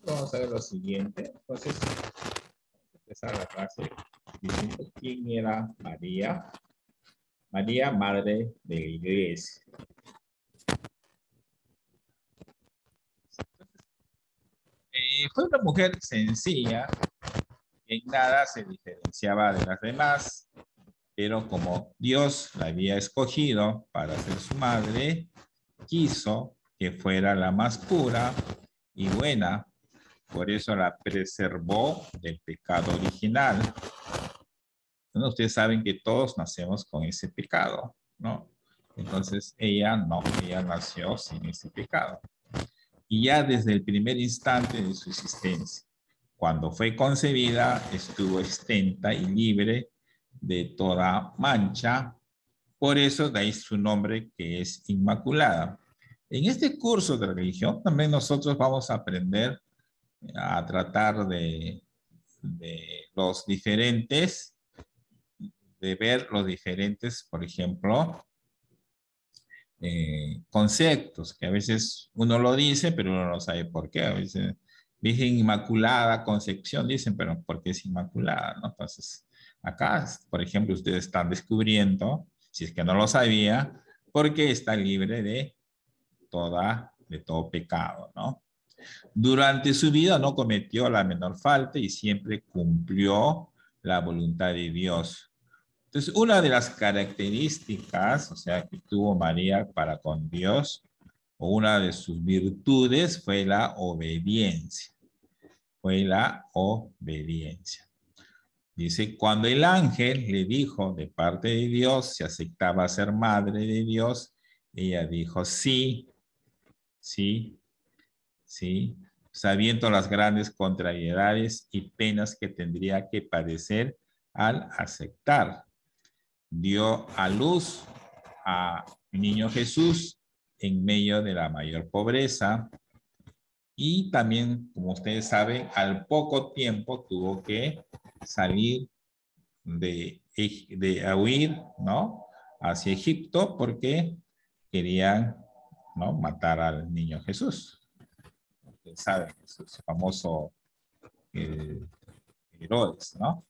Vamos a ver lo siguiente. Entonces, empezar la clase diciendo quién era María. María, madre de la iglesia. Fue una mujer sencilla, que en nada se diferenciaba de las demás, pero como Dios la había escogido para ser su madre, quiso que fuera la más pura y buena. Por eso la preservó del pecado original. Bueno, ustedes saben que todos nacemos con ese pecado, ¿no? Entonces ella no, ella nació sin ese pecado. Y ya desde el primer instante de su existencia, cuando fue concebida, estuvo exenta y libre de toda mancha. Por eso de ahí su nombre, que es Inmaculada. En este curso de religión también nosotros vamos a aprender a tratar de los diferentes, de ver los diferentes, por ejemplo, conceptos, que a veces uno lo dice, pero uno no sabe por qué. A veces dicen Inmaculada Concepción, dicen, pero ¿por qué es Inmaculada? ¿No? Entonces, acá, por ejemplo, ustedes están descubriendo, si es que no lo sabía, porque está libre de todo pecado, ¿no? Durante su vida no cometió la menor falta y siempre cumplió la voluntad de Dios. Entonces, una de las características, o sea, que tuvo María para con Dios, o una de sus virtudes fue la obediencia. Fue la obediencia. Dice, cuando el ángel le dijo de parte de Dios si aceptaba ser madre de Dios, ella dijo sí, sí, sí, sabiendo las grandes contrariedades y penas que tendría que padecer al aceptar. Dio a luz a niño Jesús en medio de la mayor pobreza y también, como ustedes saben, al poco tiempo tuvo que salir de huir, ¿no? Hacia Egipto porque querían, ¿no? Matar al niño Jesús. Ustedes saben, es famoso eh, Herodes, ¿no?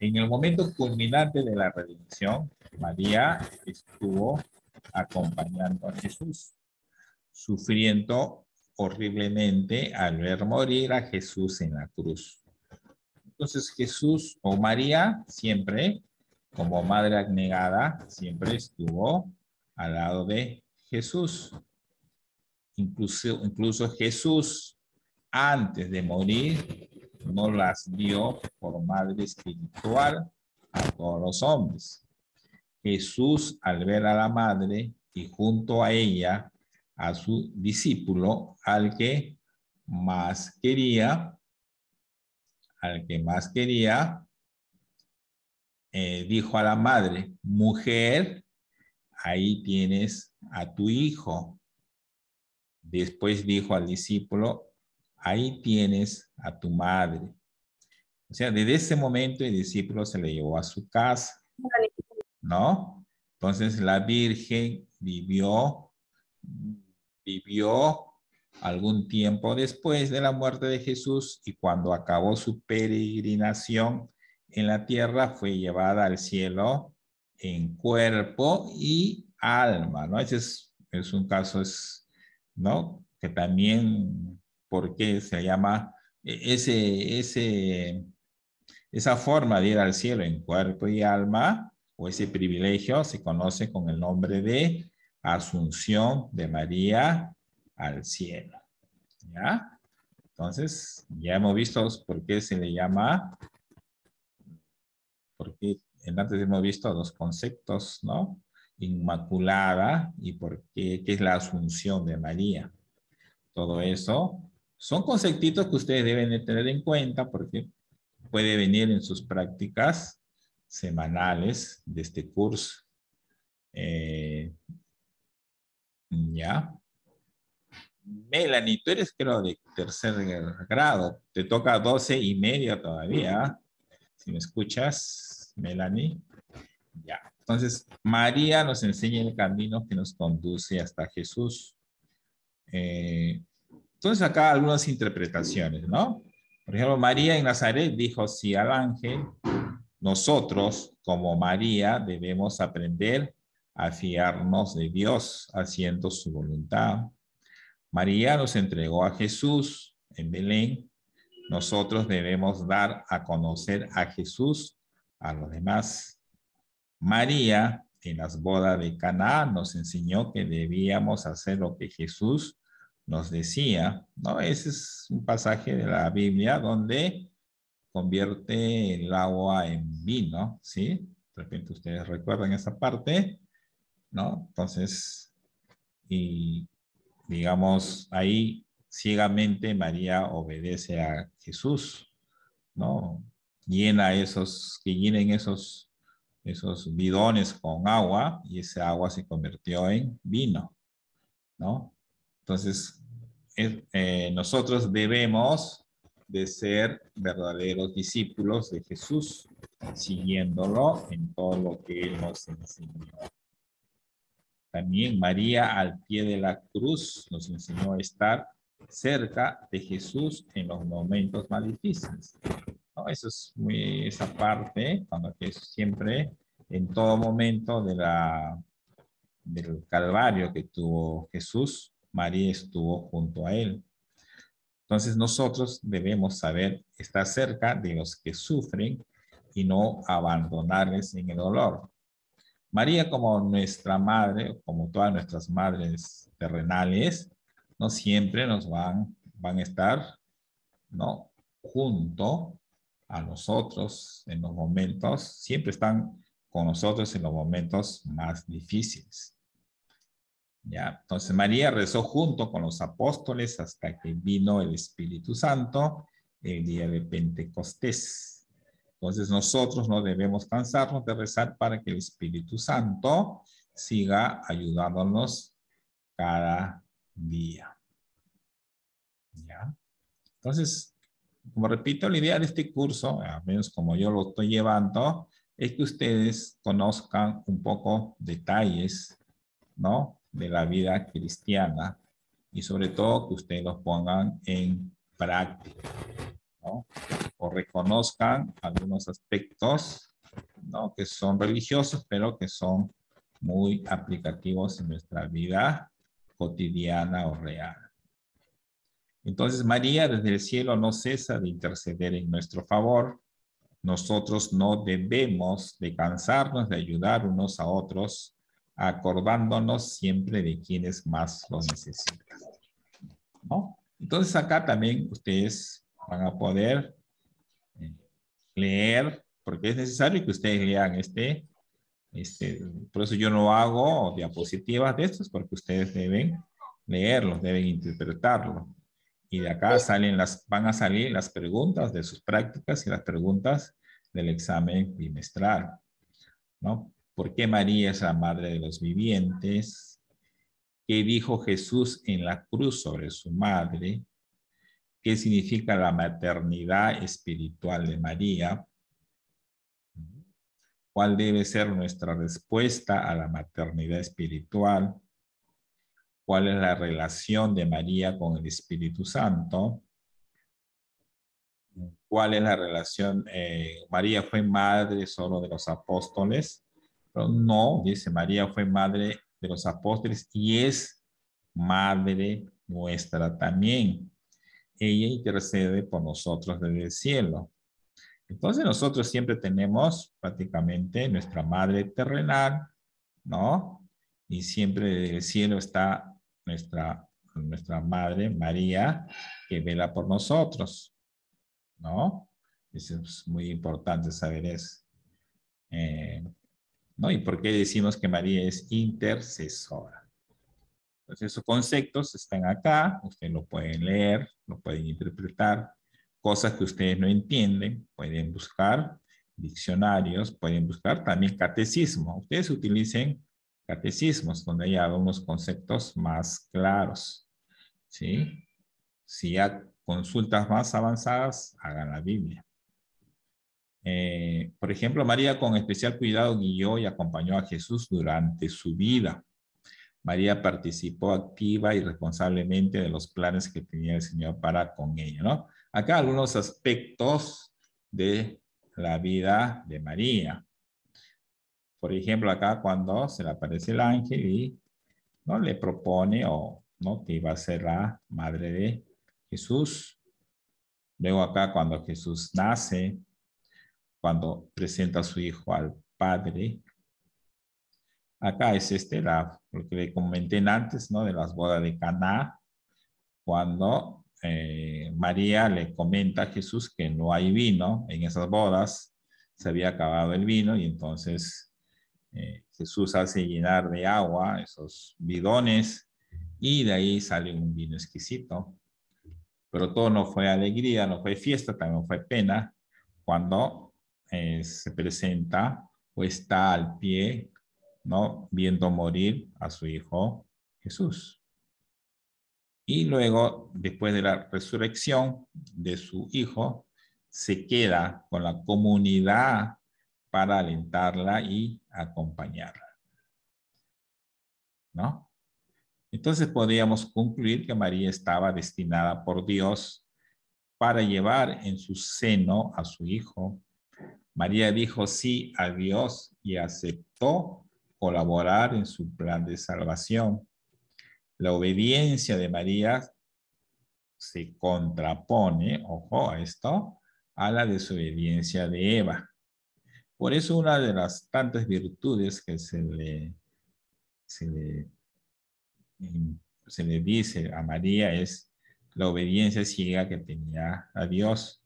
En el momento culminante de la redención, María estuvo acompañando a Jesús, sufriendo horriblemente al ver morir a Jesús en la cruz. Entonces Jesús o María siempre, como madre abnegada, siempre estuvo al lado de Jesús. Incluso Jesús, antes de morir, no las dio por madre espiritual a todos los hombres. Jesús, al ver a la madre y junto a ella a su discípulo, más quería, al que más quería, dijo a la madre, mujer, ahí tienes a tu hijo. Después dijo al discípulo, ahí tienes a tu madre. O sea, desde ese momento el discípulo se le llevó a su casa, ¿no? Entonces la Virgen vivió algún tiempo después de la muerte de Jesús y cuando acabó su peregrinación en la tierra fue llevada al cielo en cuerpo y alma, ¿no? Ese es un caso, ¿no? Que también, ¿por qué se llama esa forma de ir al cielo en cuerpo y alma, o ese privilegio, se conoce con el nombre de Asunción de María al cielo? ¿Ya? Entonces, ya hemos visto por qué se le llama, porque antes hemos visto los conceptos, ¿no? Inmaculada y por qué es la Asunción de María. Todo eso son conceptitos que ustedes deben de tener en cuenta porque puede venir en sus prácticas semanales de este curso. ¿Ya? Melanie, tú eres creo de tercer grado, te toca 12:30 todavía, si me escuchas, Melanie. Ya. Entonces, María nos enseña el camino que nos conduce hasta Jesús. Entonces acá algunas interpretaciones, ¿no? Por ejemplo, María en Nazaret dijo sí al ángel. Nosotros, como María, debemos aprender a fiarnos de Dios haciendo su voluntad. María nos entregó a Jesús en Belén. Nosotros debemos dar a conocer a Jesús a los demás. María, en las bodas de Caná, nos enseñó que debíamos hacer lo que Jesús nos decía, ¿no? Ese es un pasaje de la Biblia donde convierte el agua en vino, ¿sí? De repente ustedes recuerdan esa parte, ¿no? Entonces, y digamos, ahí ciegamente María obedece a Jesús, ¿no? Que llenen esos bidones con agua y ese agua se convirtió en vino, ¿no? Entonces, nosotros debemos de ser verdaderos discípulos de Jesús, siguiéndolo en todo lo que Él nos enseñó. También María al pie de la cruz nos enseñó a estar cerca de Jesús en los momentos más difíciles. ¿No? Eso es muy, esa parte, cuando que siempre, en todo momento del calvario que tuvo Jesús, María estuvo junto a él. Entonces nosotros debemos saber estar cerca de los que sufren y no abandonarles en el dolor. María, como nuestra madre, como todas nuestras madres terrenales, no siempre nos van a estar, ¿no? Junto a nosotros en los momentos, siempre están con nosotros en los momentos más difíciles. ¿Ya? Entonces María rezó junto con los apóstoles hasta que vino el Espíritu Santo el día de Pentecostés. Entonces nosotros no debemos cansarnos de rezar para que el Espíritu Santo siga ayudándonos cada día. ¿Ya? Entonces, como repito, la idea de este curso, al menos como yo lo estoy llevando, es que ustedes conozcan un poco detalles, ¿no? De la vida cristiana y sobre todo que ustedes los pongan en práctica, ¿no? O reconozcan algunos aspectos, ¿no? Que son religiosos, pero que son muy aplicativos en nuestra vida cotidiana o real. Entonces María desde el cielo no cesa de interceder en nuestro favor. Nosotros no debemos de cansarnos de ayudar unos a otros, acordándonos siempre de quienes más lo necesitan, ¿no? Entonces acá también ustedes van a poder leer, porque es necesario que ustedes lean por eso yo no hago diapositivas de estos, porque ustedes deben leerlos, deben interpretarlo. Y de acá van a salir las preguntas de sus prácticas y las preguntas del examen bimestral, ¿no? ¿Por qué María es la madre de los vivientes? ¿Qué dijo Jesús en la cruz sobre su madre? ¿Qué significa la maternidad espiritual de María? ¿Cuál debe ser nuestra respuesta a la maternidad espiritual? ¿Cuál es la relación de María con el Espíritu Santo? ¿Cuál es la relación? María fue madre solo de los apóstoles, pero no, dice María fue madre de los apóstoles y es madre nuestra también. Ella intercede por nosotros desde el cielo. Entonces nosotros siempre tenemos prácticamente nuestra madre terrenal, ¿no? Y siempre desde el cielo está nuestra madre María que vela por nosotros, ¿no? Eso es muy importante saber eso. ¿No? ¿Y por qué decimos que María es intercesora? Entonces esos conceptos están acá, ustedes lo pueden leer, lo pueden interpretar, cosas que ustedes no entienden, pueden buscar diccionarios, pueden buscar también catecismo. Ustedes utilicen catecismos donde hay algunos conceptos más claros, ¿sí? Si hay consultas más avanzadas, hagan la Biblia. Por ejemplo, María con especial cuidado guió y acompañó a Jesús durante su vida. María participó activa y responsablemente de los planes que tenía el Señor para con ella, ¿no? Acá algunos aspectos de la vida de María. Por ejemplo, acá cuando se le aparece el ángel y no le propone o no que iba a ser la madre de Jesús. Luego acá cuando Jesús nace, cuando presenta a su hijo al Padre, acá es lo que le comenté antes, ¿no? De las bodas de Caná, cuando María le comenta a Jesús que no hay vino en esas bodas, se había acabado el vino y entonces Jesús hace llenar de agua esos bidones y de ahí sale un vino exquisito. Pero todo no fue alegría, no fue fiesta, también fue pena cuando se presenta o está al pie, ¿no? Viendo morir a su hijo Jesús. Y luego, después de la resurrección de su hijo, se queda con la comunidad para alentarla y acompañarla, ¿no? Entonces podríamos concluir que María estaba destinada por Dios para llevar en su seno a su hijo. María dijo sí a Dios y aceptó colaborar en su plan de salvación. La obediencia de María se contrapone, ojo a esto, a la desobediencia de Eva. Por eso una de las tantas virtudes que se le, se le dice a María es la obediencia ciega que tenía a Dios,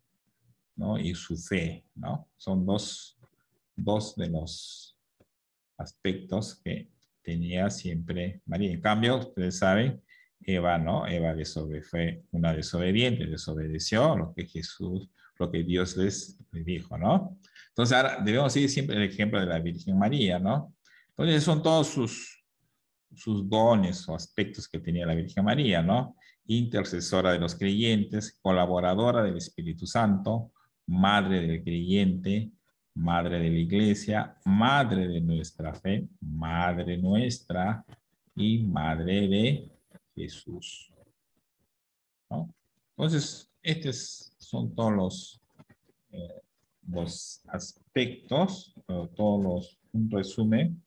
¿no? Y su fe, ¿no? Son dos de los aspectos que tenía siempre María. En cambio, ustedes saben, Eva, ¿no? Eva fue una desobediente, desobedeció lo que Jesús, lo que Dios le dijo, ¿no? Entonces, ahora debemos seguir siempre el ejemplo de la Virgen María, ¿no? Entonces, son todos sus dones o aspectos que tenía la Virgen María, ¿no? Intercesora de los creyentes, colaboradora del Espíritu Santo, madre del creyente, madre de la iglesia, madre de nuestra fe, madre nuestra y madre de Jesús, ¿no? Entonces, estos son todos los aspectos, un resumen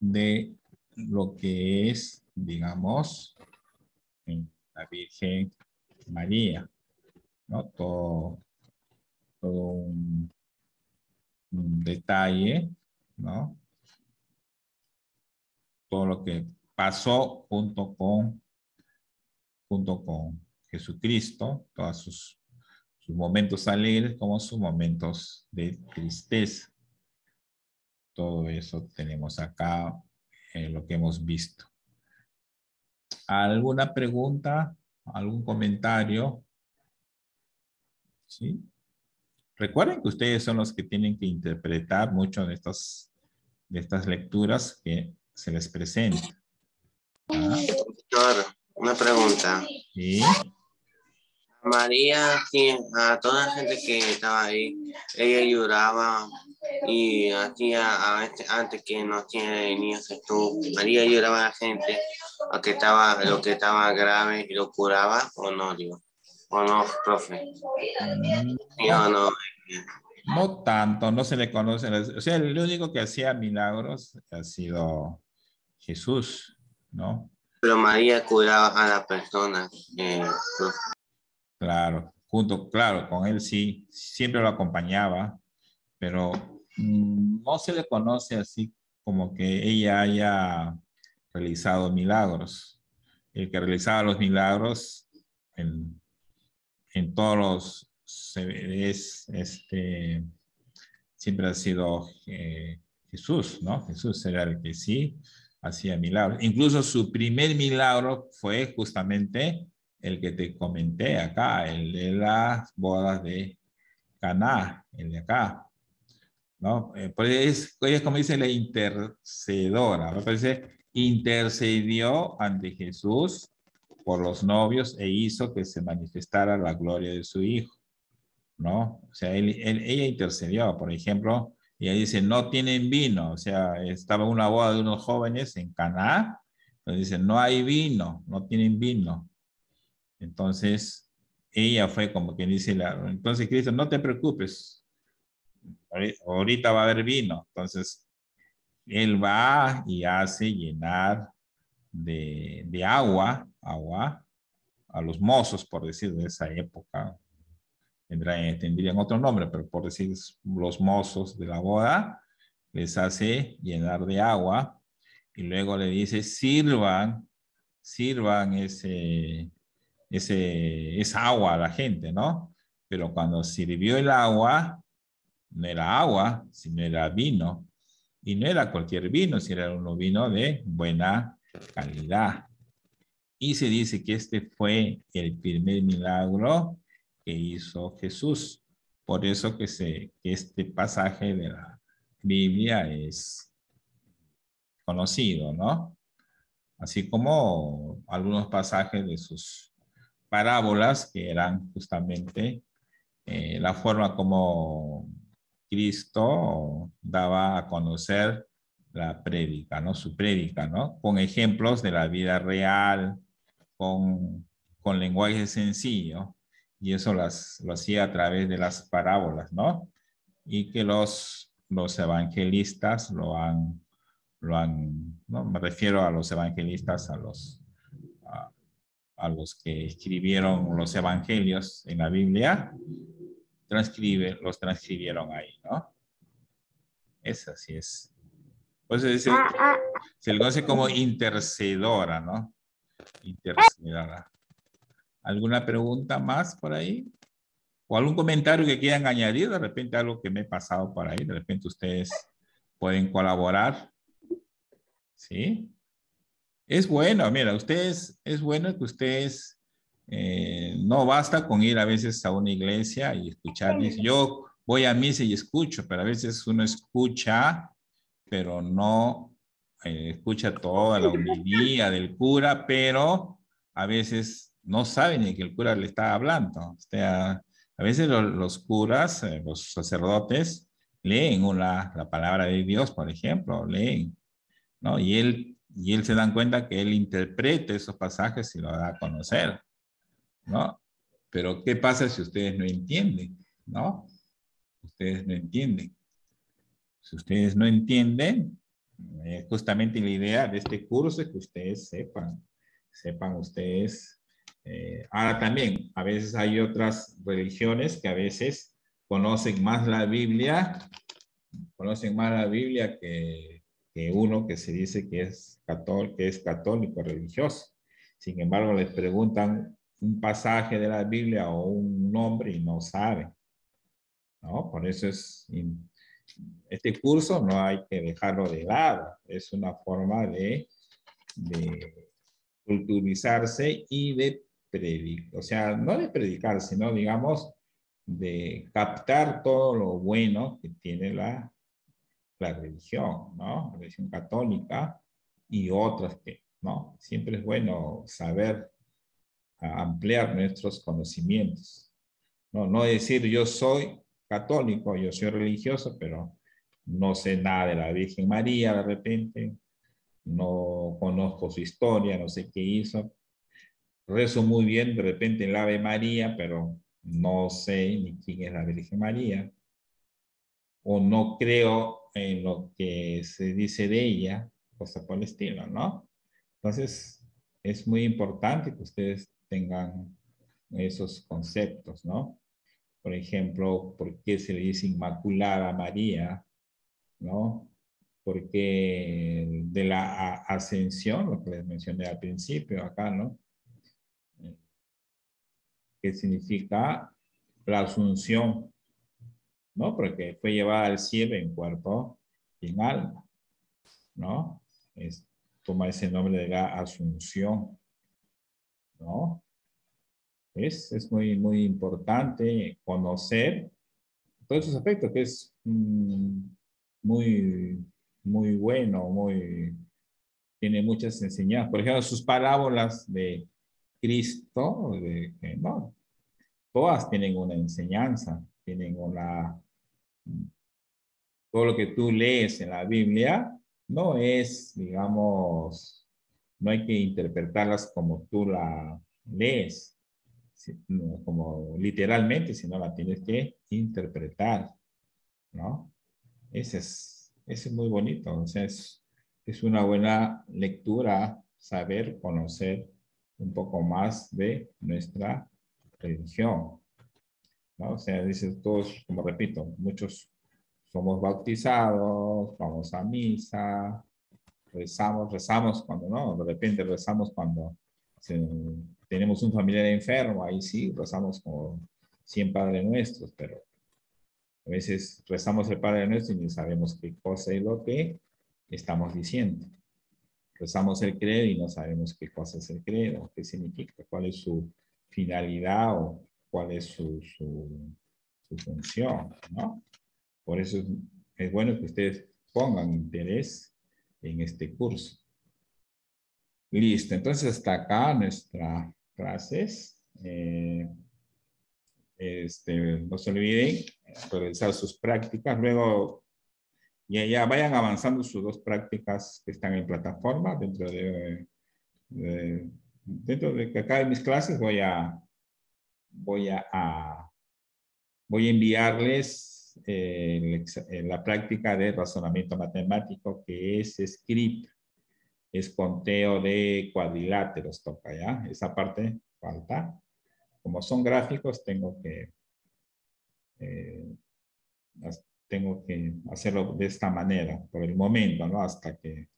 de lo que es, digamos, la Virgen María, ¿no? Todo un detalle, ¿no? Todo lo que pasó junto con Jesucristo, todos sus momentos alegres como sus momentos de tristeza. Todo eso tenemos acá en lo que hemos visto. ¿Alguna pregunta? ¿Algún comentario? ¿Sí? Recuerden que ustedes son los que tienen que interpretar mucho de estas lecturas que se les presenta. ¿Ah? Doctor, una pregunta. ¿Sí? María, a toda la gente que estaba ahí, ella lloraba y antes que no tiene niños tú, María lloraba a la gente, lo que estaba grave y lo curaba, o no, digo, o no, profe. ¿Sí o No, no? no tanto, no se le conoce. O sea, el único que hacía milagros ha sido Jesús, ¿no? Pero María curaba a la persona, profe. Claro, claro, con él sí, siempre lo acompañaba, pero no se le conoce así como que ella haya realizado milagros. El que realizaba los milagros en todos los es siempre ha sido Jesús, ¿no? Jesús era el que sí hacía milagros. Incluso su primer milagro fue justamente el que te comenté acá, el de las bodas de Caná, el de acá, ¿no? Pues ella como dice la intercedora, me parece, intercedió ante Jesús por los novios e hizo que se manifestara la gloria de su hijo, ¿no? O sea, ella intercedió, por ejemplo, Y ahí dice, no tienen vino. O sea, estaba una boda de unos jóvenes en Caná. Entonces dice, no hay vino, no tienen vino. Entonces, ella fue como quien dice, entonces Cristo, no te preocupes, ahorita va a haber vino. Entonces, él va y hace llenar de agua a los mozos, por decir, de esa época. Tendrían otro nombre, pero por decir los mozos de la boda, les hace llenar de agua y luego le dice, sirvan esa agua a la gente, ¿no? Pero cuando sirvió el agua, no era agua, sino era vino. Y no era cualquier vino, sino era un vino de buena calidad. Y se dice que este fue el primer milagro que hizo Jesús. Por eso que este pasaje de la Biblia es conocido, ¿no? Así como algunos pasajes de sus parábolas que eran justamente la forma como Cristo daba a conocer la prédica, ¿no? Su prédica, ¿no? Con ejemplos de la vida real, con lenguaje sencillo, y eso lo hacía a través de las parábolas, ¿no? Y que los evangelistas ¿no? Me refiero a los evangelistas, a, a los que escribieron los evangelios en la Biblia, los transcribieron ahí, ¿no? Es así es. Pues se le conoce como intercedora, ¿no? Intercedora. ¿Alguna pregunta más por ahí? ¿O algún comentario que quieran añadir? De repente algo que me he pasado por ahí. De repente ustedes pueden colaborar. ¿Sí? Es bueno, mira, es bueno que ustedes, no basta con ir a veces a una iglesia y escuchar, dice, yo voy a misa y escucho, pero a veces uno escucha, pero no escucha toda la homilía del cura, pero a veces no sabe ni que el cura le está hablando. O sea, a veces los curas, los sacerdotes, leen la palabra de Dios, por ejemplo, leen, ¿no? Y él se dan cuenta que él interpreta esos pasajes y lo da a conocer, ¿no? Pero ¿qué pasa si ustedes no entienden, ¿no? Ustedes no entienden. Si ustedes no entienden, justamente la idea de este curso es que ustedes sepan ustedes. Ahora también, a veces hay otras religiones que a veces conocen más la Biblia que uno que se dice que es católico religioso. Sin embargo, les preguntan un pasaje de la Biblia o un nombre y no saben, ¿no? Por eso este curso no hay que dejarlo de lado. Es una forma de culturizarse y de predicar, o sea, no de predicar, sino, digamos, de captar todo lo bueno que tiene la religión, ¿no? La religión católica y otras que, ¿no? Siempre es bueno saber ampliar nuestros conocimientos, ¿no? No decir yo soy católico, yo soy religioso, pero no sé nada de la Virgen María de repente, no conozco su historia, no sé qué hizo, rezo muy bien de repente el Ave María, pero no sé ni quién es la Virgen María, o no creo en lo que se dice de ella, cosa por el estilo, ¿no? Entonces, es muy importante que ustedes tengan esos conceptos, ¿no? Por ejemplo, ¿por qué se le dice Inmaculada María? ¿No? Porque de la ascensión, lo que les mencioné al principio acá, ¿no? Que significa la asunción, ¿no? Porque fue llevada al cielo en cuerpo y en alma, ¿no? Toma ese nombre de la asunción, ¿no? Es muy, muy importante conocer todos esos aspectos que es muy, muy bueno, tiene muchas enseñanzas. Por ejemplo, sus parábolas de Cristo, no, todas tienen una enseñanza, tienen todo lo que tú lees en la Biblia no es, digamos, no hay que interpretarlas como tú la lees, no como literalmente, sino la tienes que interpretar, ¿no? Ese es muy bonito. Entonces, es una buena lectura saber, conocer un poco más de nuestra religión, ¿no? O sea, dices todos, como repito, muchos somos bautizados, vamos a misa, rezamos cuando no, de repente rezamos cuando tenemos un familiar enfermo, ahí sí, rezamos como 100 Padres Nuestros, pero a veces rezamos el Padre Nuestro y ni sabemos qué cosa es lo que estamos diciendo. Rezamos el credo y no sabemos qué cosa es el credo, qué significa, cuál es su finalidad o cuál es su función, ¿no? Por eso es bueno que ustedes pongan interés en este curso. Listo, entonces hasta acá nuestras clases. No se olviden realizar sus prácticas. Luego ya vayan avanzando sus dos prácticas que están en plataforma. Dentro de que acabe mis clases voy a enviarles la práctica de razonamiento matemático, que es script, es conteo de cuadriláteros, toca ya. Esa parte falta. Como son gráficos, eh, tengo que hacerlo de esta manera, por el momento, ¿no? Hasta que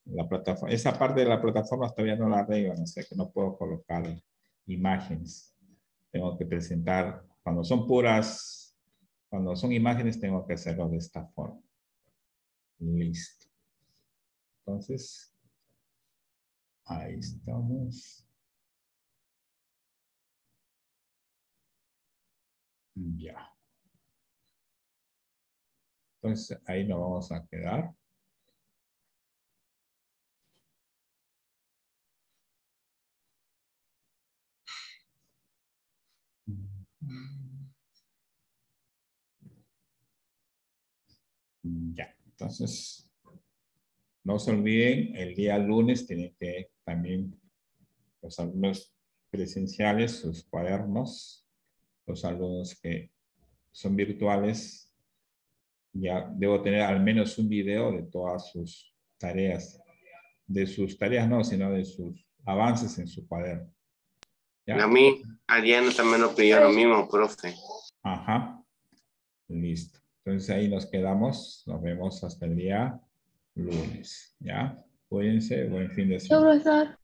la plataforma, esa parte de la plataforma todavía no la arreglan, o sea que no puedo colocar imágenes. Tengo que presentar, cuando son imágenes, tengo que hacerlo de esta forma. Listo. Entonces, ahí estamos. Ya. Entonces, ahí nos vamos a quedar. Ya. Entonces, no se olviden, el día lunes tienen que también los alumnos presenciales, sus cuadernos, los alumnos que son virtuales, ya debo tener al menos un video de todas sus tareas. De sus tareas no, sino de sus avances en su cuaderno. A ¿Ya? mí, Ariana también nos pidió lo mismo, profe. Ajá. Listo. Entonces ahí nos quedamos. Nos vemos hasta el día lunes. ¿Ya? Cuídense. Buen fin de semana.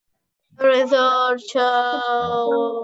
Profesor, chao.